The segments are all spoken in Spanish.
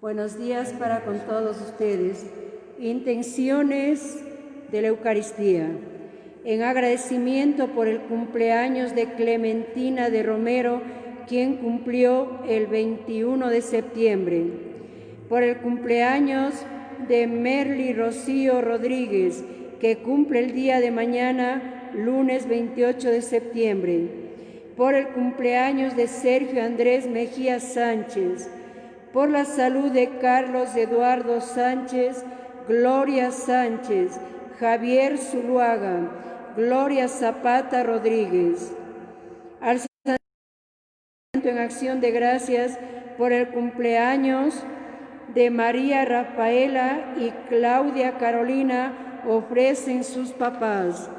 Buenos días para con todos ustedes. Intenciones de la Eucaristía. En agradecimiento por el cumpleaños de Clementina de Romero, quien cumplió el 21 de septiembre. Por el cumpleaños de Merly Rocío Rodríguez, que cumple el día de mañana, lunes 28 de septiembre. Por el cumpleaños de Sergio Andrés Mejía Sánchez. Por la salud de Carlos Eduardo Sánchez, Gloria Sánchez, Javier Zuluaga, Gloria Zapata Rodríguez. Al Santo en acción de gracias por el cumpleaños de María Rafaela y Claudia Carolina ofrecen sus papás.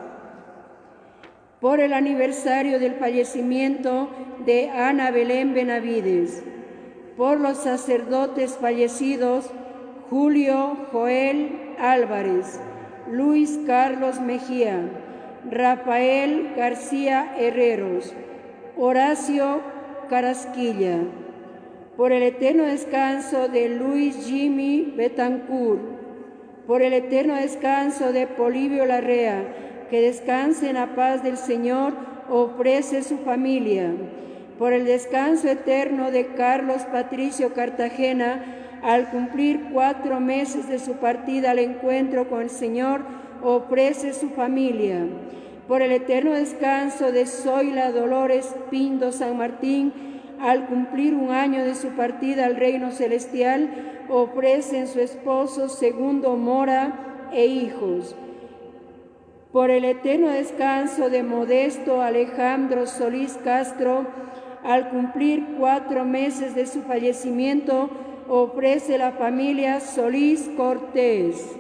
Por el aniversario del fallecimiento de Ana Belén Benavides. Por los sacerdotes fallecidos Julio Joel Álvarez, Luis Carlos Mejía, Rafael García Herreros, Horacio Carasquilla. Por el eterno descanso de Luis Jimmy Betancourt. Por el eterno descanso de Polibio Larrea, que descanse en la paz del Señor, ofrece su familia. Por el descanso eterno de Carlos Patricio Cartagena, al cumplir 4 meses de su partida al encuentro con el Señor, ofrece su familia. Por el eterno descanso de Zoila Dolores Pindo San Martín, al cumplir 1 año de su partida al reino celestial, ofrecen su esposo Segundo Mora e hijos. Por el eterno descanso de Modesto Alejandro Solís Castro, al cumplir 4 meses de su fallecimiento, ofrece la familia Solís Cortés.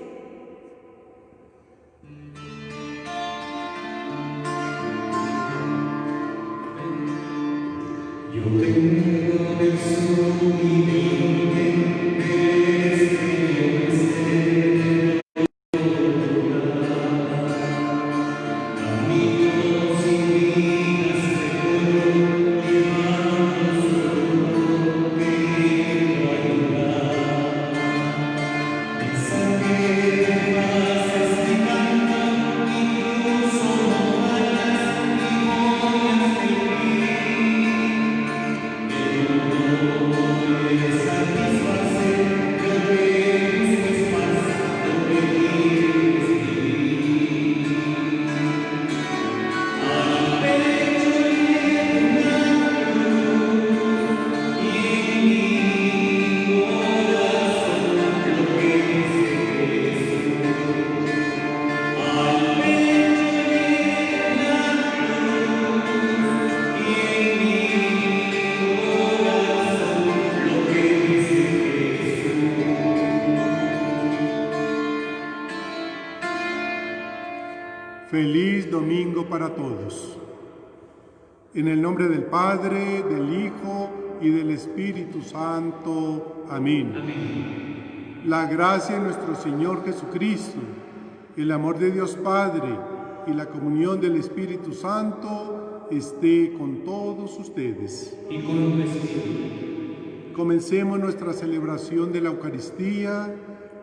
Yo tengo del sur y Feliz domingo para todos. En el nombre del Padre, del Hijo y del Espíritu Santo. Amén. Amén. La gracia de nuestro Señor Jesucristo, el amor de Dios Padre y la comunión del Espíritu Santo esté con todos ustedes. Y con tu espíritu. Comencemos nuestra celebración de la Eucaristía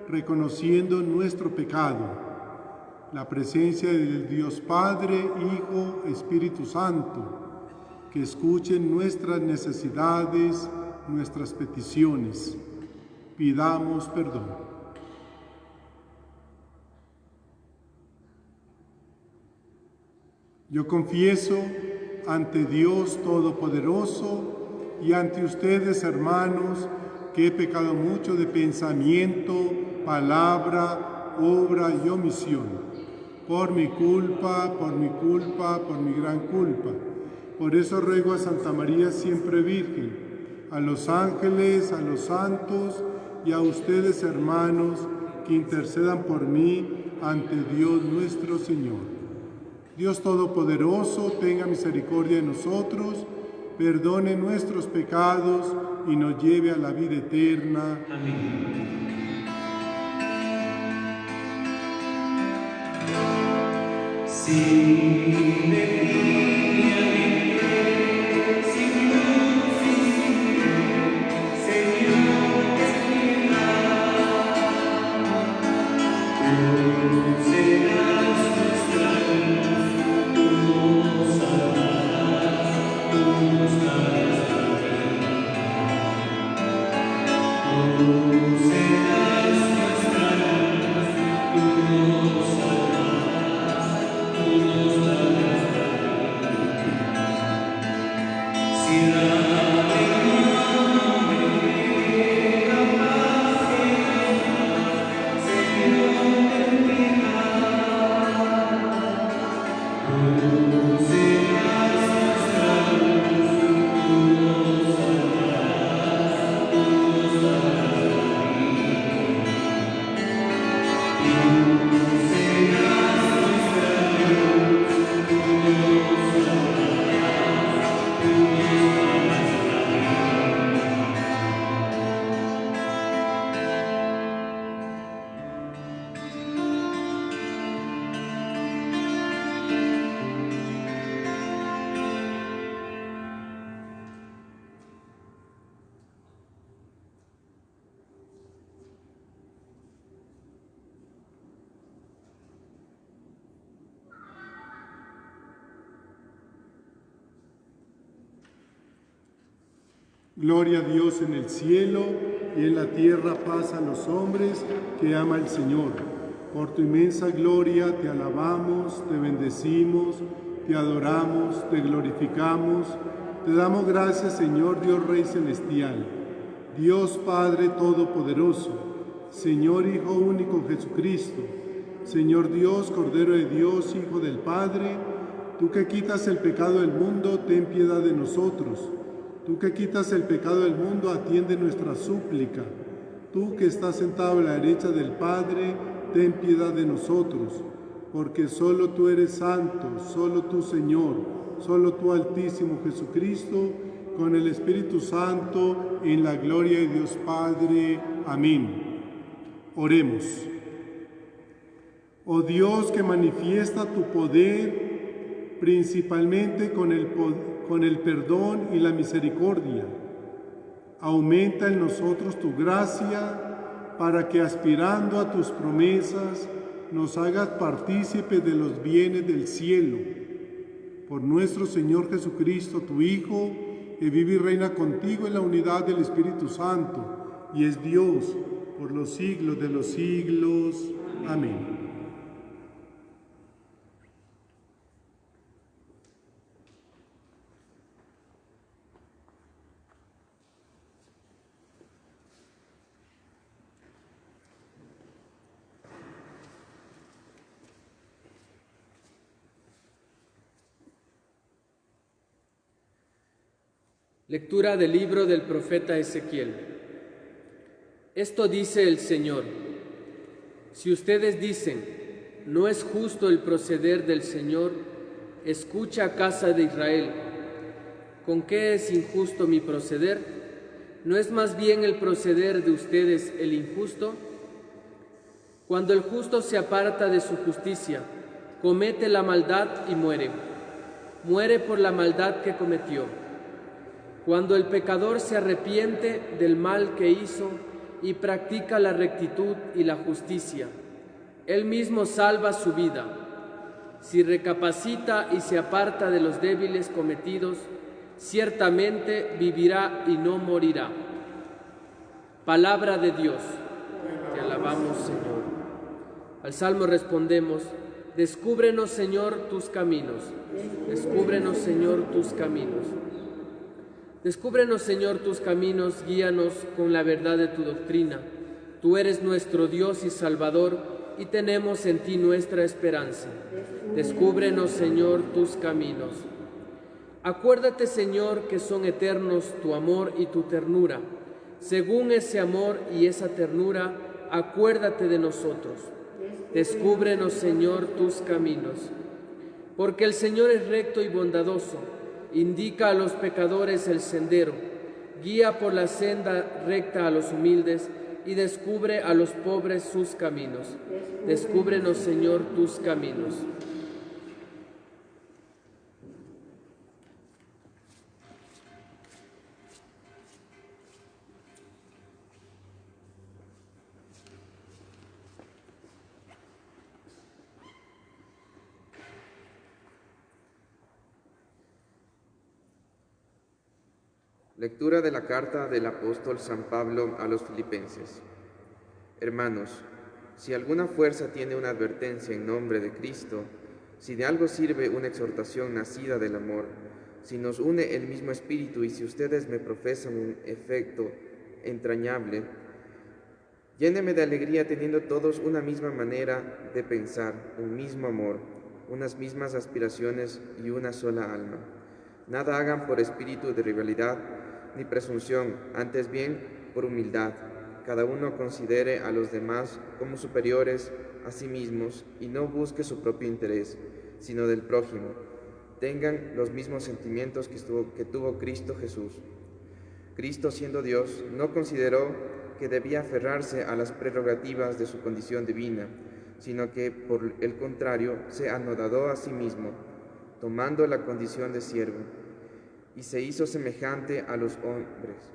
reconociendo nuestro pecado. La presencia del Dios Padre, Hijo, Espíritu Santo, que escuchen nuestras necesidades, nuestras peticiones. Pidamos perdón. Yo confieso ante Dios Todopoderoso y ante ustedes, hermanos, que he pecado mucho de pensamiento, palabra, obra y omisión. Por mi culpa, por mi gran culpa. Por eso ruego a Santa María siempre Virgen, a los ángeles, a los santos y a ustedes, hermanos, que intercedan por mí ante Dios nuestro Señor. Dios Todopoderoso, tenga misericordia de nosotros, perdone nuestros pecados y nos lleve a la vida eterna. Amén. Sin sin luz, sin Señor, Gloria a Dios en el cielo y en la tierra paz a los hombres que ama el Señor. Por tu inmensa gloria te alabamos, te bendecimos, te adoramos, te glorificamos. Te damos gracias, Señor Dios Rey Celestial, Dios Padre Todopoderoso, Señor Hijo único Jesucristo, Señor Dios, Cordero de Dios, Hijo del Padre, tú que quitas el pecado del mundo, ten piedad de nosotros. Tú que quitas el pecado del mundo, atiende nuestra súplica. Tú que estás sentado a la derecha del Padre, ten piedad de nosotros, porque solo tú eres santo, solo tú Señor, solo tú Altísimo Jesucristo, con el Espíritu Santo, en la gloria de Dios Padre. Amén. Oremos. Oh Dios, que manifiesta tu poder, principalmente con el perdón y la misericordia, aumenta en nosotros tu gracia para que, aspirando a tus promesas, nos hagas partícipes de los bienes del cielo. Por nuestro Señor Jesucristo, tu Hijo, que vive y reina contigo en la unidad del Espíritu Santo, y es Dios por los siglos de los siglos. Amén. Lectura del libro del profeta Ezequiel. Esto dice el Señor: si ustedes dicen, no es justo el proceder del Señor, escucha, casa de Israel. ¿Con qué es injusto mi proceder? ¿No es más bien el proceder de ustedes el injusto? Cuando el justo se aparta de su justicia, comete la maldad y muere. Muere por la maldad que cometió. Cuando el pecador se arrepiente del mal que hizo y practica la rectitud y la justicia, él mismo salva su vida. Si recapacita y se aparta de los débiles cometidos, ciertamente vivirá y no morirá. Palabra de Dios. Te alabamos, Señor. Al Salmo respondemos: descúbrenos, Señor, tus caminos. Descúbrenos, Señor, tus caminos. Descúbrenos, Señor, tus caminos, guíanos con la verdad de tu doctrina. Tú eres nuestro Dios y Salvador, y tenemos en ti nuestra esperanza. Descúbrenos, Señor, tus caminos. Acuérdate, Señor, que son eternos tu amor y tu ternura. Según ese amor y esa ternura, acuérdate de nosotros. Descúbrenos, Señor, tus caminos. Porque el Señor es recto y bondadoso, indica a los pecadores el sendero, guía por la senda recta a los humildes y descubre a los pobres sus caminos. Descúbrenos, Señor, tus caminos. Lectura de la carta del apóstol San Pablo a los Filipenses. Hermanos, si alguna fuerza tiene una advertencia en nombre de Cristo, si de algo sirve una exhortación nacida del amor, si nos une el mismo espíritu y si ustedes me profesan un afecto entrañable, lléneme de alegría teniendo todos una misma manera de pensar, un mismo amor, unas mismas aspiraciones y una sola alma. Nada hagan por espíritu de rivalidad ni presunción, antes bien por humildad. Cada uno considere a los demás como superiores a sí mismos y no busque su propio interés, sino del prójimo. Tengan los mismos sentimientos que tuvo Cristo Jesús. Cristo, siendo Dios, no consideró que debía aferrarse a las prerrogativas de su condición divina, sino que, por el contrario, se anodadó a sí mismo, tomando la condición de siervo, y se hizo semejante a los hombres.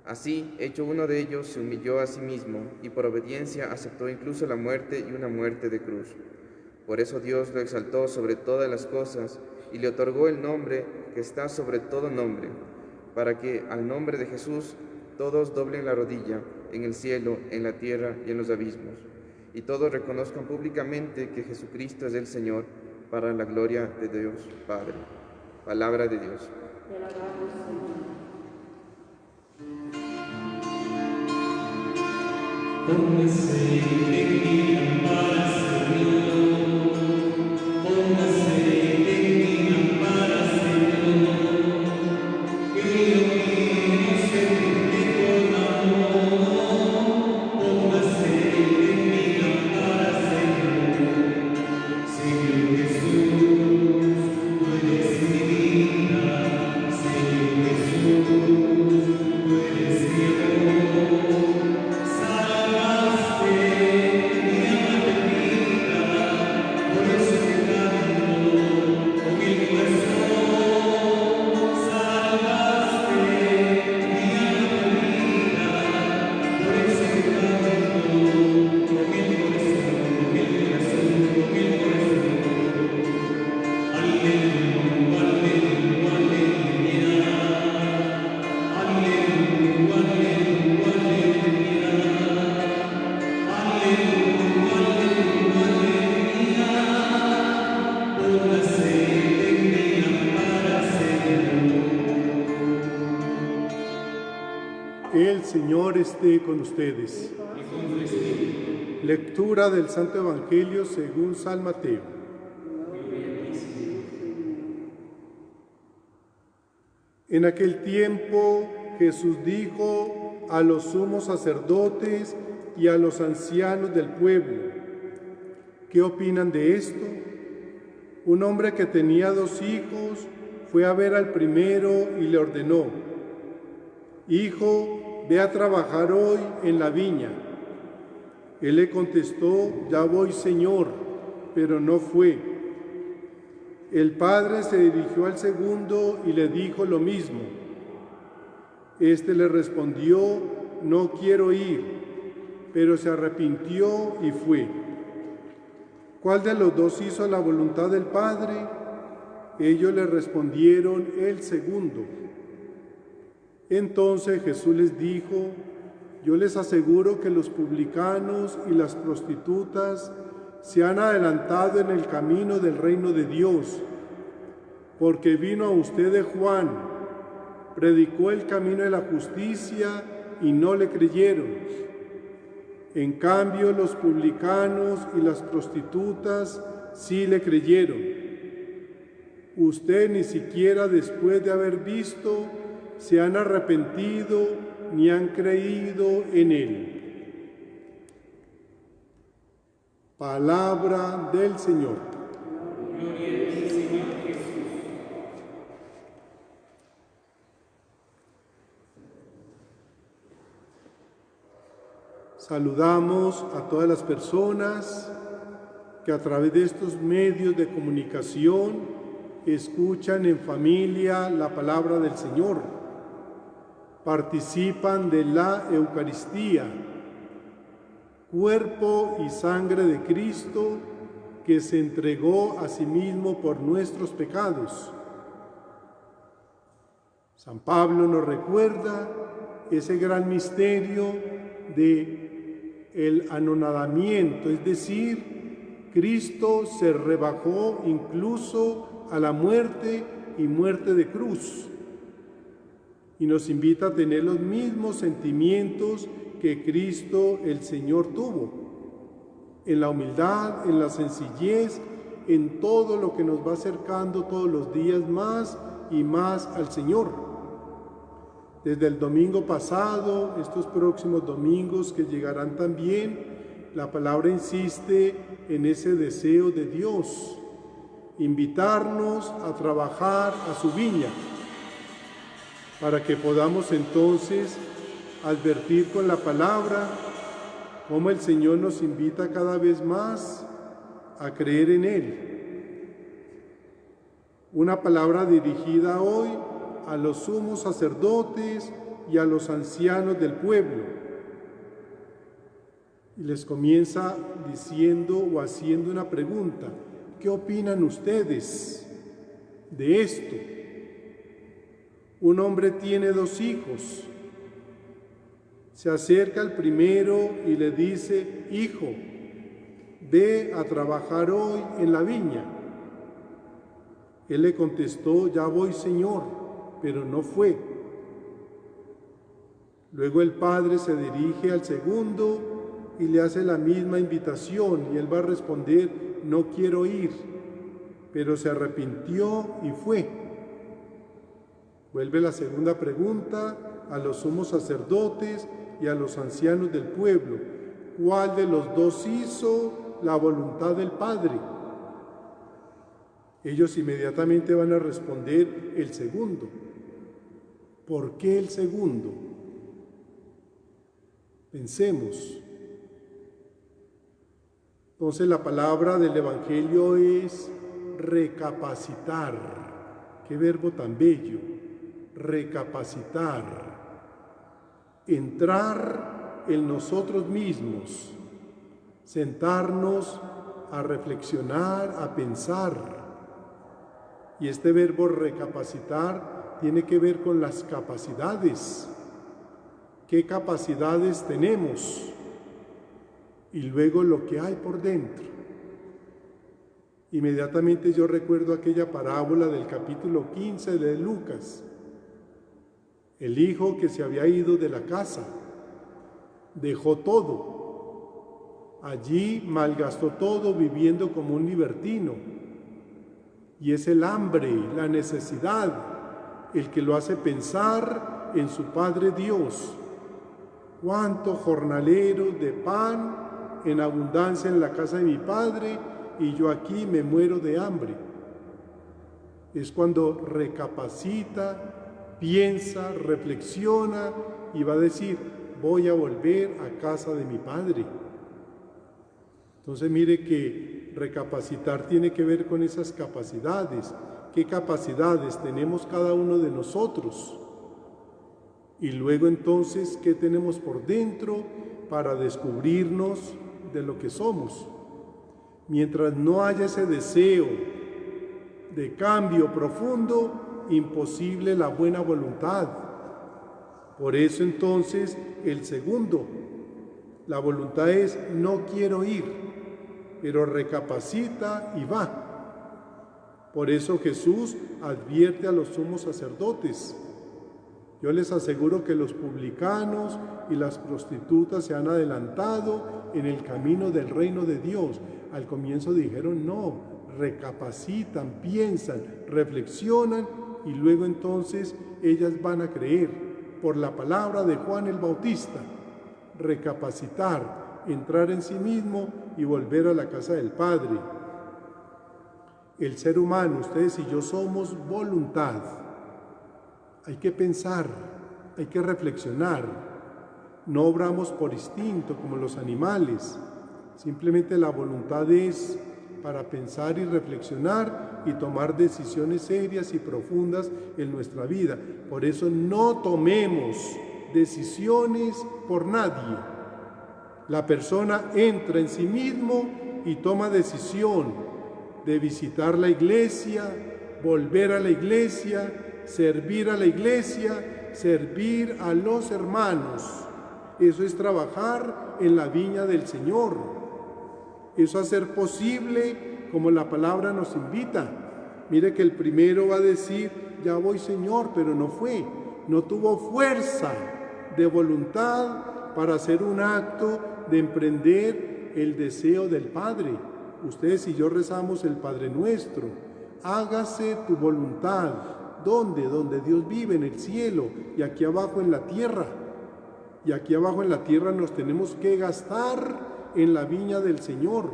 Así, hecho uno de ellos, se humilló a sí mismo, y por obediencia aceptó incluso la muerte y una muerte de cruz. Por eso Dios lo exaltó sobre todas las cosas, y le otorgó el nombre que está sobre todo nombre, para que al nombre de Jesús todos doblen la rodilla, en el cielo, en la tierra y en los abismos, y todos reconozcan públicamente que Jesucristo es el Señor, para la gloria de Dios Padre. Palabra de Dios. Te alabamos, Señor. Póngase en mi para Señor, póngase en mi para Señor, que yo quiero sentir con amor. Póngase en mi para Señor, Señor Jesús, tú eres mi vida, Señor Jesús, tú eres mi amor. El Señor esté con ustedes. Lectura del Santo Evangelio según San Mateo. En aquel tiempo Jesús dijo a los sumos sacerdotes y a los ancianos del pueblo: ¿qué opinan de esto? Un hombre que tenía 2 hijos fue a ver al primero y le ordenó: Hijo, ve a trabajar hoy en la viña. Él le contestó: Ya voy, Señor, pero no fue. El padre se dirigió al segundo y le dijo lo mismo. Este le respondió: No quiero ir, pero se arrepintió y fue. ¿Cuál de los 2 hizo la voluntad del Padre? Ellos le respondieron: el segundo. Entonces Jesús les dijo: Yo les aseguro que los publicanos y las prostitutas se han adelantado en el camino del reino de Dios, porque vino a ustedes Juan, predicó el camino de la justicia y no le creyeron. En cambio, los publicanos y las prostitutas sí le creyeron. Usted ni siquiera después de haber visto se han arrepentido ni han creído en él. Palabra del Señor. Gloria a ti, Señor Jesús. Saludamos a todas las personas que a través de estos medios de comunicación escuchan en familia la palabra del Señor, participan de la Eucaristía, cuerpo y sangre de Cristo que se entregó a sí mismo por nuestros pecados. San Pablo nos recuerda ese gran misterio de el anonadamiento, es decir, Cristo se rebajó incluso a la muerte y muerte de cruz, y nos invita a tener los mismos sentimientos que Cristo el Señor tuvo, en la humildad, en la sencillez, en todo lo que nos va acercando todos los días más y más al Señor. Desde el domingo pasado, estos próximos domingos que llegarán también, la palabra insiste en ese deseo de Dios, invitarnos a trabajar a su viña, para que podamos entonces advertir con la palabra cómo el Señor nos invita cada vez más a creer en Él. Una palabra dirigida hoy a los sumos sacerdotes y a los ancianos del pueblo. Y les comienza diciendo o haciendo una pregunta: ¿qué opinan ustedes de esto? Un hombre tiene 2 hijos. Se acerca al primero y le dice: hijo, ve a trabajar hoy en la viña. Él le contestó: ya voy, Señor, pero no fue. Luego el padre se dirige al segundo y le hace la misma invitación, y él va a responder: no quiero ir, pero se arrepintió y fue. Vuelve la segunda pregunta a los sumos sacerdotes y a los ancianos del pueblo: ¿cuál de los 2 hizo la voluntad del Padre? Ellos inmediatamente van a responder: el segundo. ¿Por qué el segundo? Pensemos. Entonces la palabra del Evangelio es recapacitar. Qué verbo tan bello. Recapacitar. Entrar en nosotros mismos. Sentarnos a reflexionar, a pensar. Y este verbo recapacitar tiene que ver con las capacidades. ¿Qué capacidades tenemos? Y luego lo que hay por dentro. Inmediatamente yo recuerdo aquella parábola del capítulo 15 de Lucas. El hijo que se había ido de la casa, dejó todo. Allí malgastó todo viviendo como un libertino. Y es el hambre, la necesidad, el que lo hace pensar en su Padre Dios. Cuántos jornaleros de pan en abundancia en la casa de mi Padre, y yo aquí me muero de hambre. Es cuando recapacita, piensa, reflexiona y va a decir: voy a volver a casa de mi Padre. Entonces mire que recapacitar tiene que ver con esas capacidades. ¿Qué capacidades tenemos cada uno de nosotros? Y luego entonces, ¿qué tenemos por dentro para descubrirnos de lo que somos? Mientras no haya ese deseo de cambio profundo, imposible la buena voluntad. Por eso entonces el segundo, la voluntad es: no quiero ir, pero recapacita y va. Por eso Jesús advierte a los sumos sacerdotes: yo les aseguro que los publicanos y las prostitutas se han adelantado en el camino del reino de Dios. Al comienzo dijeron no, recapacitan, piensan, reflexionan, y luego entonces ellas van a creer por la palabra de Juan el Bautista. Recapacitar, entrar en sí mismo y volver a la casa del Padre. El ser humano, ustedes y yo, somos voluntad. Hay que pensar, hay que reflexionar. No obramos por instinto como los animales. Simplemente la voluntad es para pensar y reflexionar y tomar decisiones serias y profundas en nuestra vida. Por eso no tomemos decisiones por nadie. La persona entra en sí mismo y toma decisión de visitar la iglesia, volver a la iglesia, servir a la iglesia, servir a los hermanos. Eso es trabajar en la viña del Señor. Eso hacer posible como la palabra nos invita. Mire que el primero va a decir, ya voy Señor, pero no fue. No tuvo fuerza de voluntad para hacer un acto de emprender el deseo del Padre. Ustedes y yo rezamos el Padre Nuestro. Hágase tu voluntad. ¿Dónde? Donde Dios vive, en el cielo, y aquí abajo en la tierra. Y aquí abajo en la tierra nos tenemos que gastar en la viña del Señor.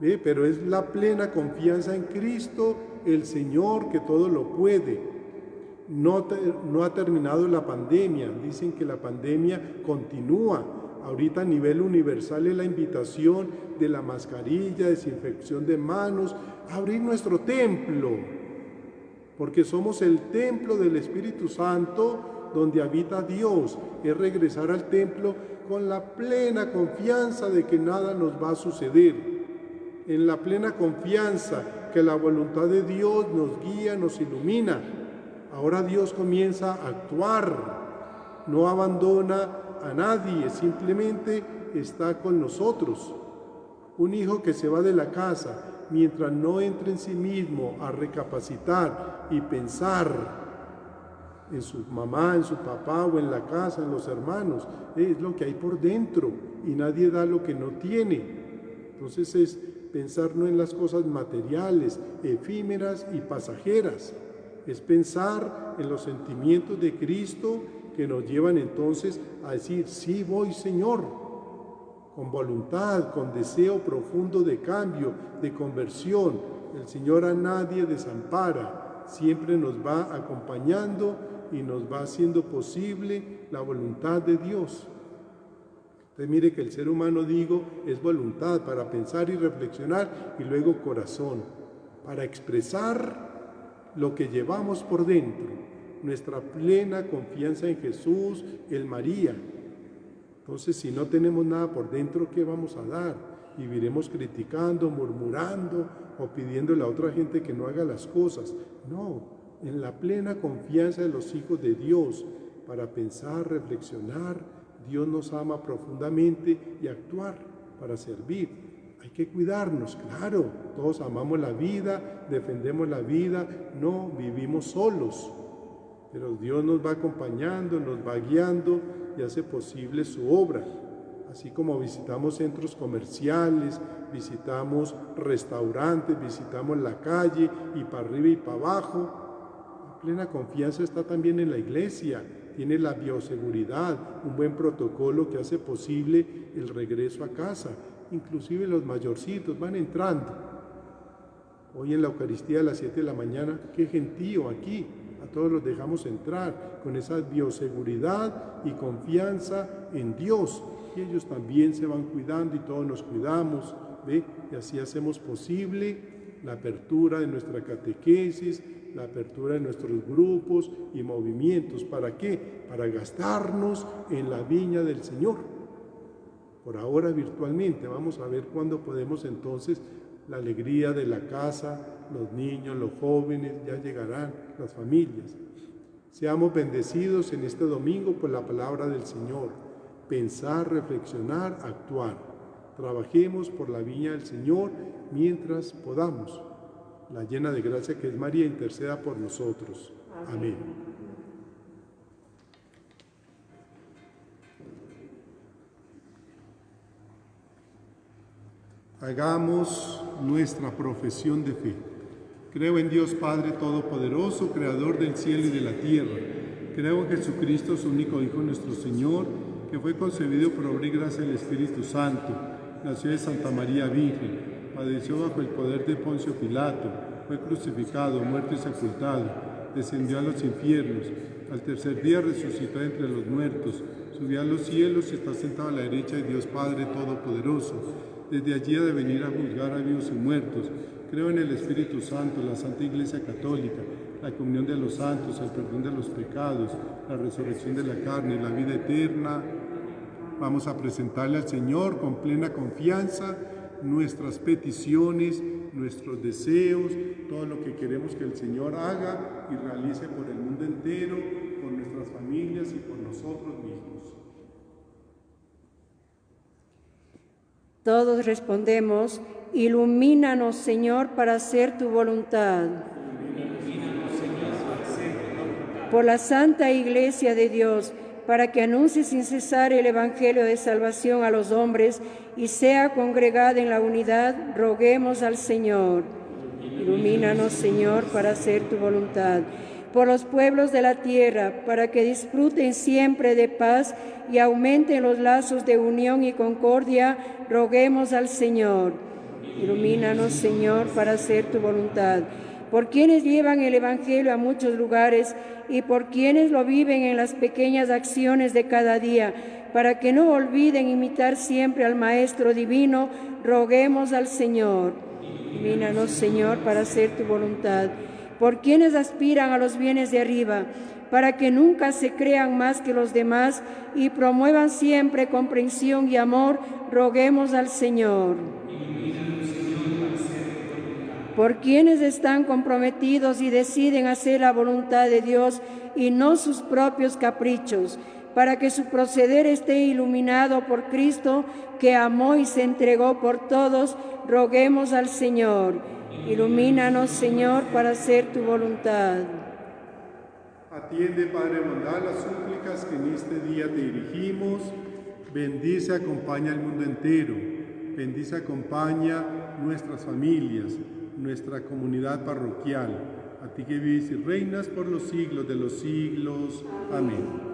¿Ve? Pero es la plena confianza en Cristo, el Señor, que todo lo puede. No ha terminado la pandemia. Dicen que la pandemia continúa. Ahorita a nivel universal es la invitación de la mascarilla, desinfección de manos, abrir nuestro templo, porque somos el templo del Espíritu Santo donde habita Dios. Es regresar al templo con la plena confianza de que nada nos va a suceder, en la plena confianza que la voluntad de Dios nos guía, nos ilumina. Ahora Dios comienza a actuar, no abandona a nadie, simplemente está con nosotros. Un hijo que se va de la casa mientras no entre en sí mismo a recapacitar y pensar en su mamá, en su papá o en la casa, en los hermanos, es lo que hay por dentro y nadie da lo que no tiene. Entonces es pensar no en las cosas materiales, efímeras y pasajeras, es pensar en los sentimientos de Cristo que nos llevan entonces a decir, sí voy Señor, con voluntad, con deseo profundo de cambio, de conversión. El Señor a nadie desampara, siempre nos va acompañando y nos va haciendo posible la voluntad de Dios. Entonces mire que el ser humano, digo, es voluntad para pensar y reflexionar, y luego corazón, para expresar lo que llevamos por dentro, nuestra plena confianza en Jesús, en María. Entonces, si no tenemos nada por dentro, ¿qué vamos a dar? Viviremos criticando, murmurando o pidiéndole a otra gente que no haga las cosas. No, en la plena confianza de los hijos de Dios, para pensar, reflexionar. Dios nos ama profundamente y actuar para servir. Hay que cuidarnos, claro, todos amamos la vida, defendemos la vida, no vivimos solos, pero Dios nos va acompañando, nos va guiando y hace posible su obra. Así como visitamos centros comerciales, visitamos restaurantes, visitamos la calle y para arriba y para abajo, la plena confianza está también en la iglesia. Tiene la bioseguridad, un buen protocolo que hace posible el regreso a casa. Inclusive los mayorcitos van entrando. Hoy en la Eucaristía a las 7 de la mañana, qué gentío aquí, a todos los dejamos entrar con esa bioseguridad y confianza en Dios. Y ellos también se van cuidando y todos nos cuidamos, ¿ve? Y así hacemos posible la apertura de nuestra catequesis, la apertura de nuestros grupos y movimientos. ¿Para qué? Para gastarnos en la viña del Señor. Por ahora virtualmente, vamos a ver cuándo podemos entonces la alegría de la casa, los niños, los jóvenes, ya llegarán las familias. Seamos bendecidos en este domingo por la palabra del Señor. Pensar, reflexionar, actuar. Trabajemos por la viña del Señor mientras podamos. La llena de gracia que es María interceda por nosotros. Amén. Hagamos nuestra profesión de fe. Creo en Dios Padre Todopoderoso, Creador del cielo y de la tierra. Creo en Jesucristo, su único Hijo, nuestro Señor, que fue concebido por obra y gracia del Espíritu Santo. Nació de Santa María Virgen, padeció bajo el poder de Poncio Pilato, fue crucificado, muerto y sepultado, descendió a los infiernos, al tercer día resucitó entre los muertos, subió a los cielos y está sentado a la derecha de Dios Padre Todopoderoso. Desde allí ha de venir a juzgar a vivos y muertos. Creo en el Espíritu Santo, la Santa Iglesia Católica, la comunión de los santos, el perdón de los pecados, la resurrección de la carne y la vida eterna. Vamos a presentarle al Señor con plena confianza nuestras peticiones, nuestros deseos, todo lo que queremos que el Señor haga y realice por el mundo entero, por nuestras familias y por nosotros mismos. Todos respondemos: ilumínanos, Señor, para hacer tu voluntad. Por la Santa Iglesia de Dios, para que anuncie sin cesar el Evangelio de salvación a los hombres y sea congregada en la unidad, roguemos al Señor. Ilumínanos, Señor, para hacer tu voluntad. Por los pueblos de la tierra, para que disfruten siempre de paz y aumenten los lazos de unión y concordia, roguemos al Señor. Ilumínanos, Señor, para hacer tu voluntad. Por quienes llevan el Evangelio a muchos lugares y por quienes lo viven en las pequeñas acciones de cada día, para que no olviden imitar siempre al Maestro Divino, roguemos al Señor. Ilumínanos, Señor, para hacer tu voluntad. Por quienes aspiran a los bienes de arriba, para que nunca se crean más que los demás y promuevan siempre comprensión y amor, roguemos al Señor. Por quienes están comprometidos y deciden hacer la voluntad de Dios y no sus propios caprichos, para que su proceder esté iluminado por Cristo, que amó y se entregó por todos, roguemos al Señor. Ilumínanos, Señor, para hacer tu voluntad. Atiende, Padre bondad, las súplicas que en este día te dirigimos. Bendice, acompaña al mundo entero. Bendice, acompaña nuestras familias, nuestra comunidad parroquial. A ti que vives y reinas por los siglos de los siglos. Amén.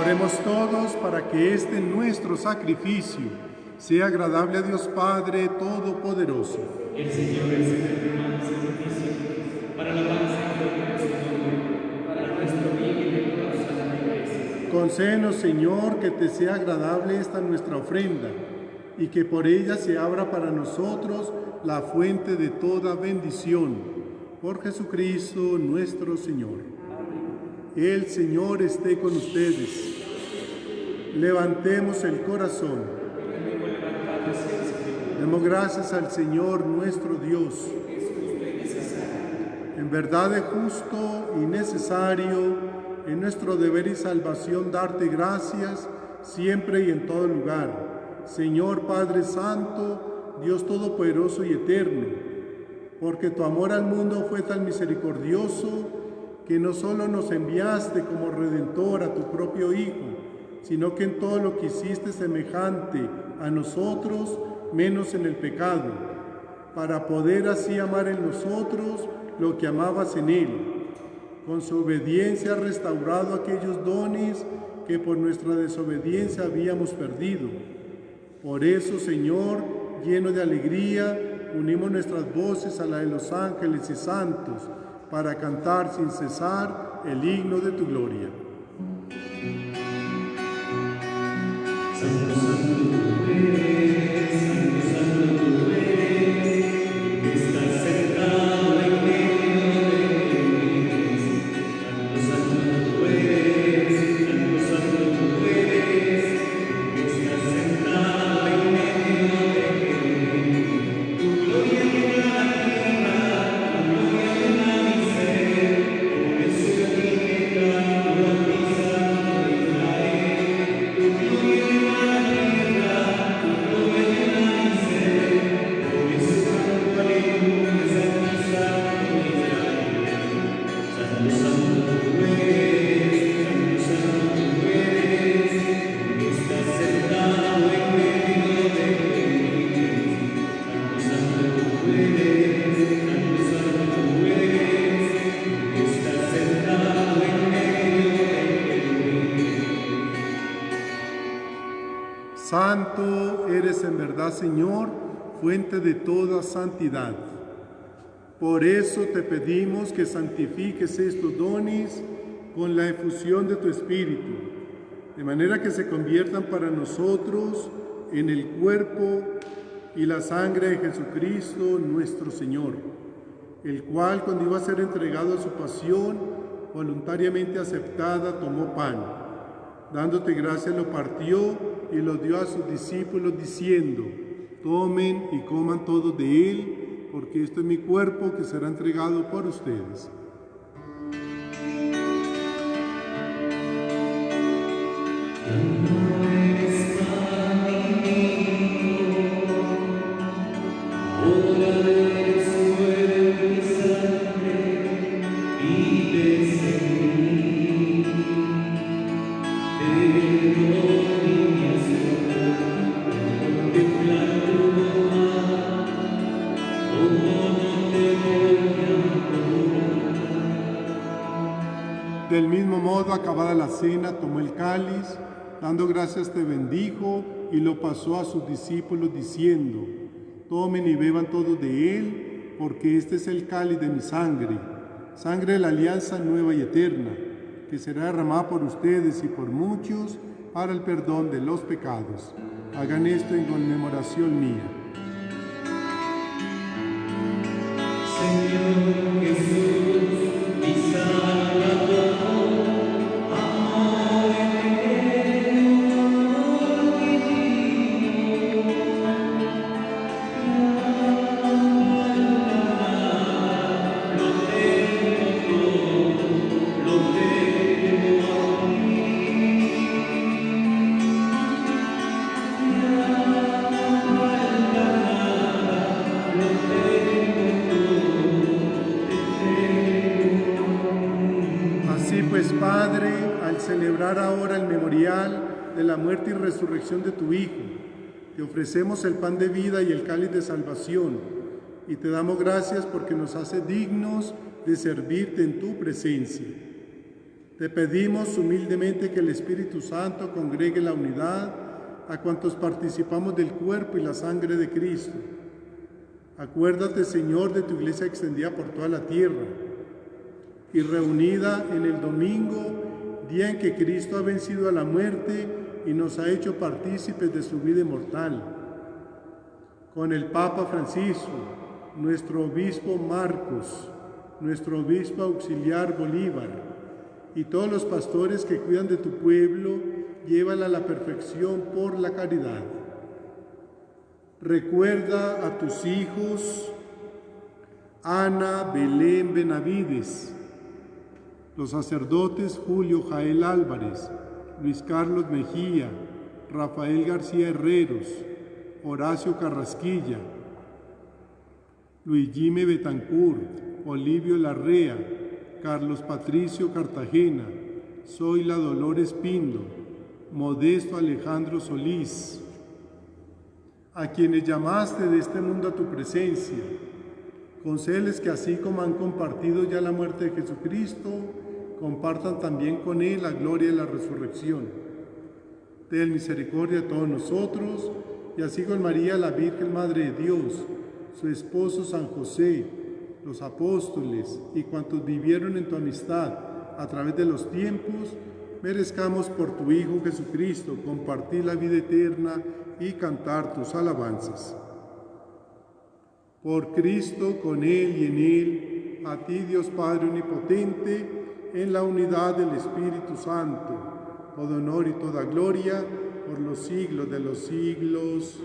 Oremos todos para que este nuestro sacrificio sea agradable a Dios Padre Todopoderoso. El Señor es el hermano sacrificio, para la alabanza y gloria de su nombre, para nuestro bien y de toda su santa iglesia. Concédenos, Señor, que te sea agradable esta nuestra ofrenda y que por ella se abra para nosotros la fuente de toda bendición. Por Jesucristo nuestro Señor. El Señor esté con ustedes. Levantemos el corazón. Demos gracias al Señor nuestro Dios. En verdad es justo y necesario, en nuestro deber y salvación, darte gracias siempre y en todo lugar. Señor Padre Santo, Dios Todopoderoso y Eterno, porque tu amor al mundo fue tan misericordioso que no solo nos enviaste como Redentor a tu propio Hijo, sino que en todo lo que hiciste semejante a nosotros, menos en el pecado, para poder así amar en nosotros lo que amabas en Él. Con su obediencia has restaurado aquellos dones que por nuestra desobediencia habíamos perdido. Por eso, Señor, lleno de alegría, unimos nuestras voces a la de los ángeles y santos, para cantar sin cesar el himno de tu gloria. Santo, santo tú eres, santo, santo tú eres, Santo eres en verdad, Señor, fuente de toda santidad. Por eso te pedimos que santifiques estos dones con la efusión de tu Espíritu, de manera que se conviertan para nosotros en el cuerpo y la sangre de Jesucristo nuestro Señor, el cual, cuando iba a ser entregado a su pasión, voluntariamente aceptada, tomó pan. Dándote gracias, lo partió y lo dio a sus discípulos, diciendo: tomen y coman todos de él, porque esto es mi cuerpo que será entregado por ustedes. Del mismo modo, acabada la cena, tomó el cáliz, dando gracias te bendijo y lo pasó a sus discípulos diciendo: tomen y beban todos de él, porque este es el cáliz de mi sangre, sangre de la alianza nueva y eterna, que será derramada por ustedes y por muchos para el perdón de los pecados. Hagan esto en conmemoración mía. Señor Jesús, mi Salvador, amor eterno divino, lo tengo todo, lo tengo Así pues, Padre, al celebrar ahora el memorial de la muerte y resurrección de tu Hijo, te ofrecemos el pan de vida y el cáliz de salvación, y te damos gracias porque nos hace dignos de servirte en tu presencia. Te pedimos humildemente que el Espíritu Santo congregue la unidad a cuantos participamos del cuerpo y la sangre de Cristo. Acuérdate, Señor, de tu iglesia extendida por toda la tierra y reunida en el domingo, día en que Cristo ha vencido a la muerte y nos ha hecho partícipes de su vida inmortal. Con el Papa Francisco, nuestro obispo Marcos, nuestro obispo auxiliar Bolívar, y todos los pastores que cuidan de tu pueblo, llévala a la perfección por la caridad. Recuerda a tus hijos Ana Belén Benavides, los sacerdotes Julio Jael Álvarez, Luis Carlos Mejía, Rafael García Herreros, Horacio Carrasquilla, Luis Jime Betancur, Olivio Larrea, Carlos Patricio Cartagena, Zoila Dolores Pindo, Modesto Alejandro Solís, a quienes llamaste de este mundo a tu presencia. Concédeles que así como han compartido ya la muerte de Jesucristo, compartan también con Él la gloria de la resurrección. Ten misericordia de todos nosotros, y así con María, la Virgen Madre de Dios, su esposo San José, los apóstoles y cuantos vivieron en tu amistad a través de los tiempos, merezcamos por tu Hijo Jesucristo compartir la vida eterna y cantar tus alabanzas. Por Cristo, con Él y en Él, a ti Dios Padre Omnipotente, en la unidad del Espíritu Santo, todo honor y toda gloria por los siglos de los siglos.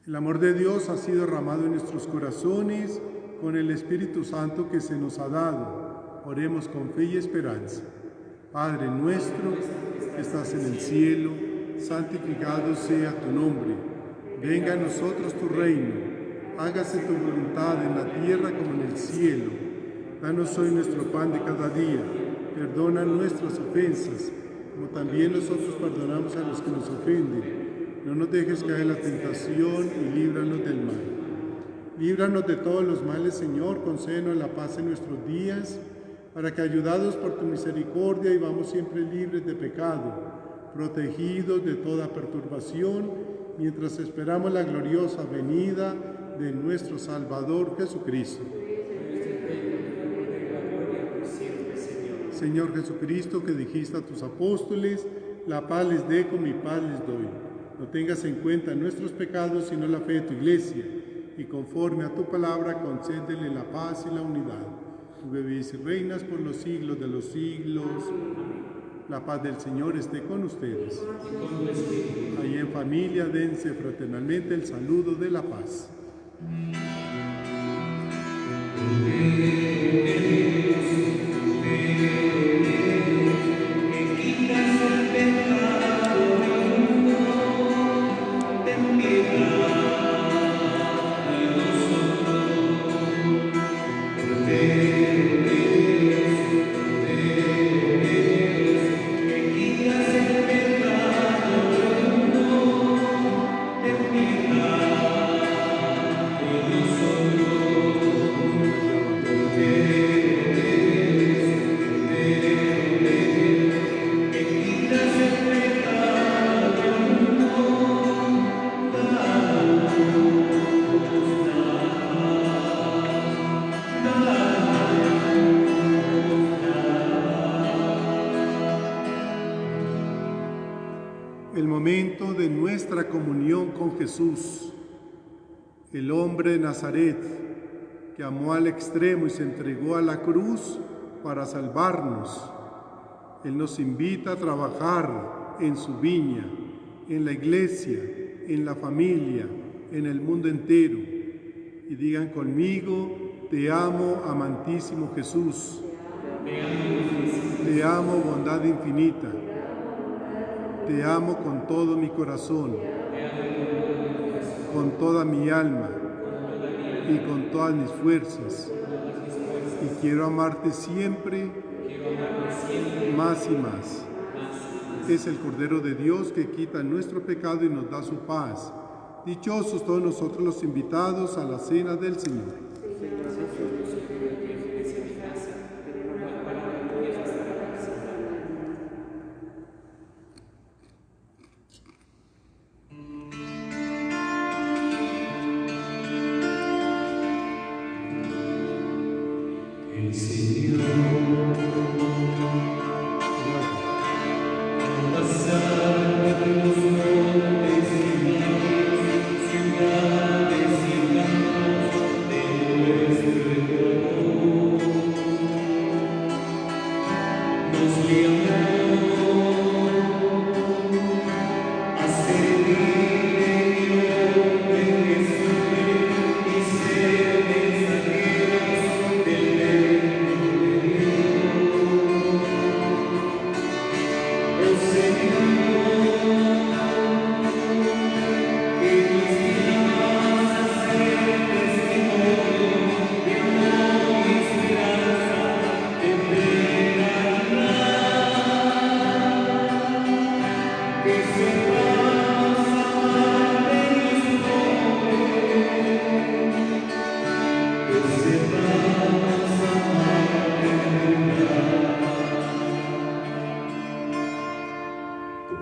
El amor de Dios ha sido derramado en nuestros corazones con el Espíritu Santo que se nos ha dado. Oremos con fe y esperanza. Padre nuestro, que estás en el cielo, santificado sea tu nombre. Venga a nosotros tu reino. Hágase tu voluntad en la tierra como en el cielo. Danos hoy nuestro pan de cada día. Perdona nuestras ofensas, como también nosotros perdonamos a los que nos ofenden. No nos dejes caer en la tentación y líbranos del mal. Líbranos de todos los males, Señor, concédenos la paz en nuestros días, para que, ayudados por tu misericordia, vivamos siempre libres de pecado, protegidos de toda perturbación, mientras esperamos la gloriosa venida de nuestro Salvador Jesucristo. Señor Jesucristo, que dijiste a tus apóstoles, la paz les dejo, mi paz les doy. No tengas en cuenta nuestros pecados, sino la fe de tu iglesia, y conforme a tu palabra concédele la paz y la unidad. Tú vivís y reinas por los siglos de los siglos. La paz del Señor esté con ustedes. Ahí en familia, dense fraternalmente el saludo de la paz. El momento de nuestra comunión con Jesús, el hombre de Nazaret, que amó al extremo y se entregó a la cruz para salvarnos. Él nos invita a trabajar en su viña, en la iglesia, en la familia, en el mundo entero. Y digan conmigo: te amo, amantísimo Jesús. Te amo, bondad infinita. Te amo con todo mi corazón, con toda mi alma y con todas mis fuerzas. Y quiero amarte siempre, más y más. Es el Cordero de Dios que quita nuestro pecado y nos da su paz. Dichosos todos nosotros los invitados a la cena del Señor.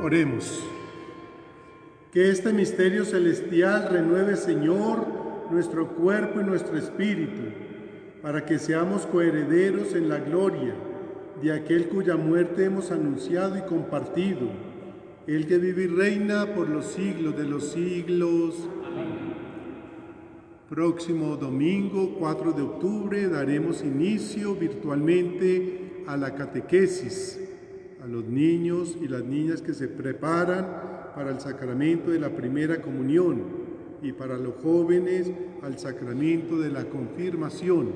Oremos. Que este misterio celestial renueve, Señor, nuestro cuerpo y nuestro espíritu, para que seamos coherederos en la gloria de aquel cuya muerte hemos anunciado y compartido, el que vive y reina por los siglos de los siglos. Amén. Próximo domingo, 4 de octubre, daremos inicio virtualmente a la catequesis, a los niños y las niñas que se preparan para el sacramento de la primera comunión y para los jóvenes al sacramento de la confirmación.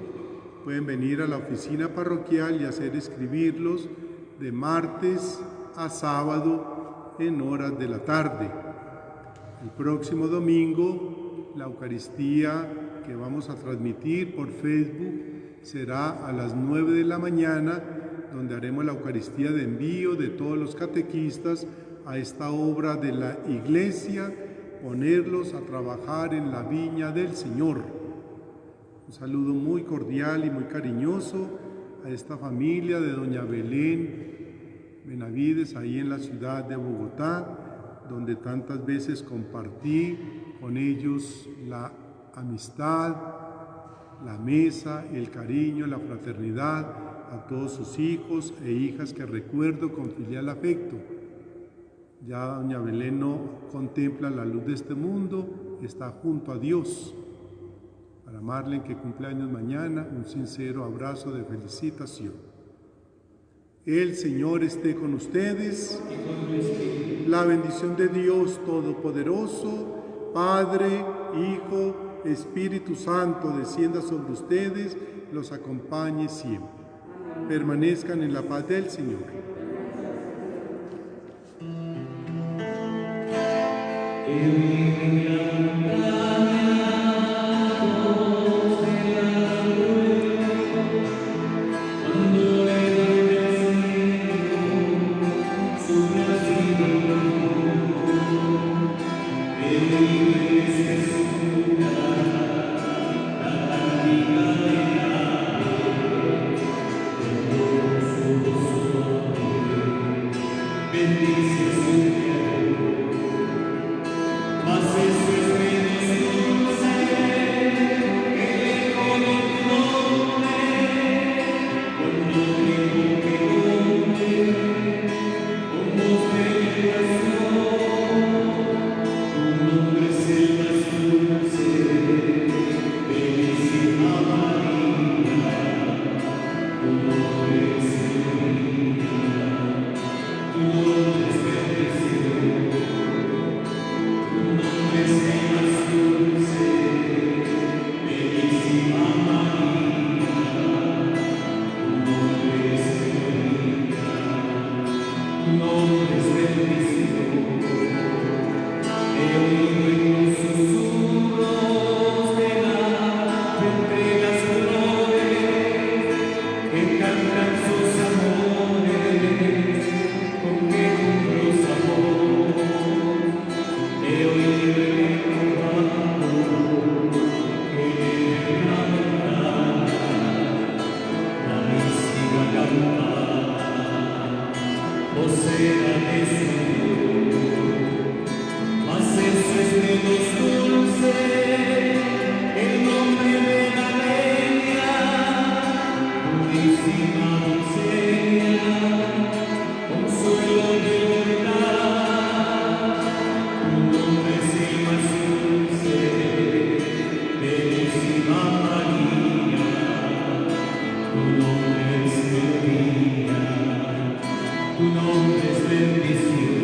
Pueden venir a la oficina parroquial y hacer escribirlos de martes a sábado en horas de la tarde. El próximo domingo, la Eucaristía que vamos a transmitir por Facebook será a las 9 de la mañana, donde haremos la Eucaristía de envío de todos los catequistas a esta obra de la Iglesia, ponerlos a trabajar en la viña del Señor. Un saludo muy cordial y muy cariñoso a esta familia de doña Belén Benavides, ahí en la ciudad de Bogotá, donde tantas veces compartí con ellos la amistad, la mesa, el cariño, la fraternidad, a todos sus hijos e hijas que recuerdo con filial afecto. Ya doña Belén no contempla la luz de este mundo, está junto a Dios. Para Marlene, que cumpleaños mañana, un sincero abrazo de felicitación. El Señor esté con ustedes. La bendición de Dios Todopoderoso, Padre, Hijo, Espíritu Santo, descienda sobre ustedes, los acompañe siempre. Permanezcan en la paz del Señor. Tu nombre es bendición.